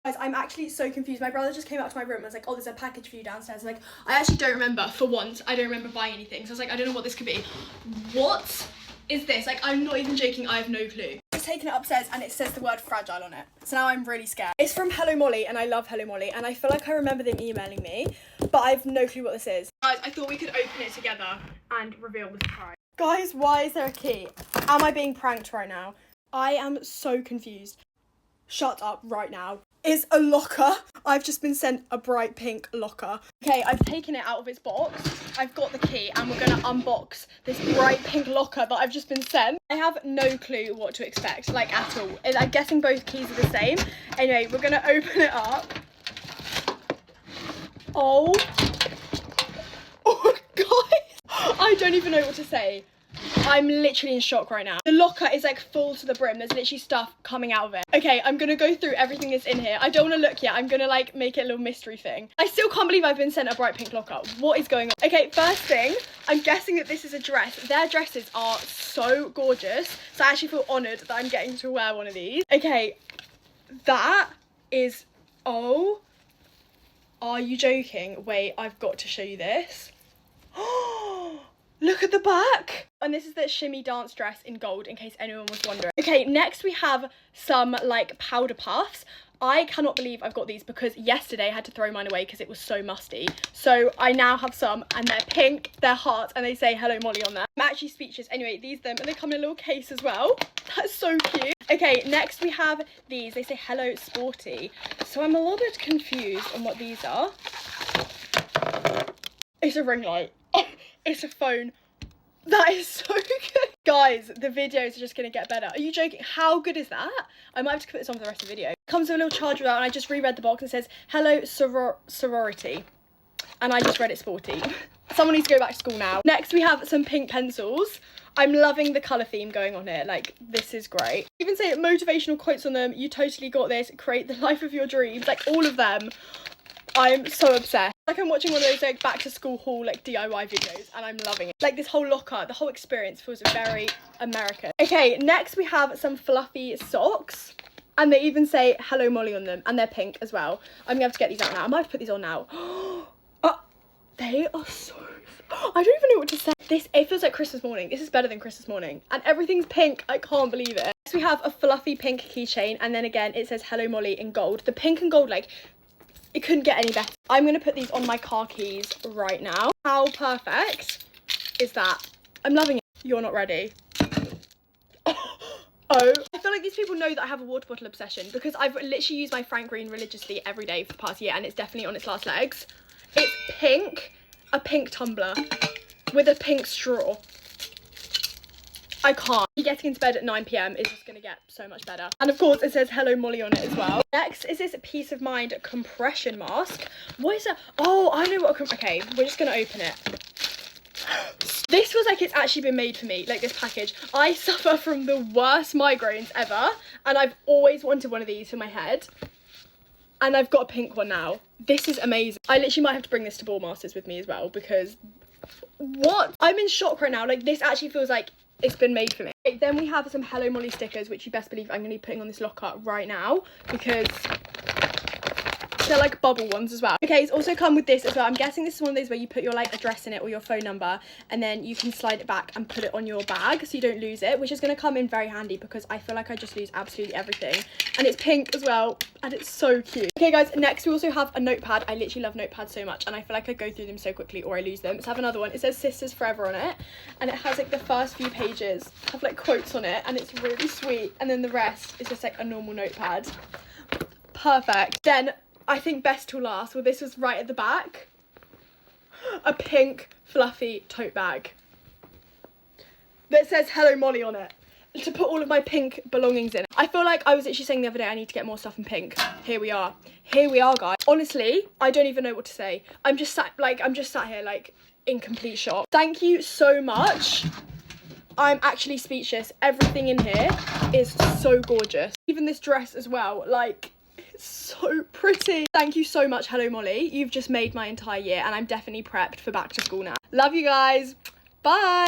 Guys, I'm actually so confused. My brother just came out to my room and was like, oh, there's a package for you downstairs. Like, I actually don't remember, for once, I don't remember buying anything. So I was like, I don't know what this could be. What is this? Like, I'm not even joking, I have no clue. I've taken it upstairs and it says the word fragile on it. So now I'm really scared. It's from Hello Molly and I love Hello Molly and I feel like I remember them emailing me, but I have no clue what this is. Guys, I thought we could open it together and reveal the surprise. Guys, why is there a key? Am I being pranked right now? I am so confused. Shut up right now. Is a locker. I've just been sent a bright pink locker. Okay, I've taken it out of its box. I've got the key and we're gonna unbox this bright pink locker that I've just been sent. I have no clue what to expect, like at all. I'm guessing both keys are the same. Anyway, we're gonna open it up. Oh guys, I don't even know what to say. I'm literally in shock right now. The locker is like full to the brim. There's literally stuff coming out of it. Okay, I'm gonna go through everything that's in here. I don't want to look yet. I'm gonna like make it a little mystery thing. I still can't believe I've been sent a bright pink locker. What is going on? Okay, first thing, I'm guessing that this is a dress. Their dresses are so gorgeous. So I actually feel honoured that I'm getting to wear one of these. Okay, that is, oh, are you joking? Wait, I've got to show you this. Oh, look at the back. And this is the shimmy dance dress in gold, in case anyone was wondering. Okay, next we have some like powder puffs. I cannot believe I've got these because yesterday I had to throw mine away because it was so musty. So I now have some and they're pink, they're hearts, and they say Hello Molly on there. I'm actually speechless. Anyway, these them and they come in a little case as well. That's so cute. Okay, next we have these. They say Hello Sporty. So I'm a little bit confused on what these are. It's a ring light. It's a phone. That is so good. Guys, the videos are just going to get better. Are you joking? How good is that? I might have to put this on for the rest of the video. It comes with a little charger out and I just reread the box and it says, Hello Sorority. And I just read it sporty. Someone needs to go back to school now. Next, we have some pink pencils. I'm loving the colour theme going on here. Like, this is great. Even say motivational quotes on them. You totally got this. Create the life of your dreams. Like, all of them. I'm so obsessed. Like I'm watching one of those like back to school haul like DIY videos and I'm loving it. Like this whole locker, the whole experience feels very American. Okay, next we have some fluffy socks and they even say Hello Molly on them and they're pink as well. I'm gonna have to get these out now. I might have to put these on now. They are so, I don't even know what to say. It feels like Christmas morning. This is better than Christmas morning and everything's pink. I can't believe it. Next we have a fluffy pink keychain and then again it says Hello Molly in gold. The pink and gold, like, it couldn't get any better. I'm going to put these on my car keys right now. How perfect is that? I'm loving it. You're not ready. Oh, I feel like these people know that I have a water bottle obsession because I've literally used my Frank Green religiously every day for the past year and it's definitely on its last legs. It's pink, a pink tumbler with a pink straw. I can't. Getting into bed at 9 PM is just going to get so much better. And of course, it says Hello Molly on it as well. Next is this Peace of Mind compression mask. What is that? Oh, I know what okay, we're just going to open it. This feels like it's actually been made for me, like this package. I suffer from the worst migraines ever. And I've always wanted one of these for my head. And I've got a pink one now. This is amazing. I literally might have to bring this to Ball Masters with me as well because what? I'm in shock right now. Like this actually feels like it's been made for me. Okay, then we have some Hello Molly stickers, which you best believe I'm going to be putting on this locker right now because they're like bubble ones as well. Okay, it's also come with this as well. I'm guessing this is one of those where you put your like address in it or your phone number and then you can slide it back and put it on your bag so you don't lose it, which is going to come in very handy because I feel like I just lose absolutely everything. And it's pink as well and it's so cute. Okay guys, next we also have a notepad. I literally love notepads so much and I feel like I go through them so quickly or I lose them. Let's have another one. It says Sisters Forever on it and it has like the first few pages have like quotes on it and it's really sweet and then the rest is just like a normal notepad. Perfect. Then I think best till last, well this was right at the back, a pink fluffy tote bag that says Hello Molly on it to put all of my pink belongings in. I feel like I was actually saying the other day I need to get more stuff in pink. Here we are guys. Honestly, I don't even know what to say. I'm just sat here like in complete shock. Thank you so much. I'm actually speechless. Everything in here is so gorgeous. Even this dress as well, like it's so pretty. Thank you so much, Hello Molly. You've just made my entire year and I'm definitely prepped for back to school now. Love you guys. Bye.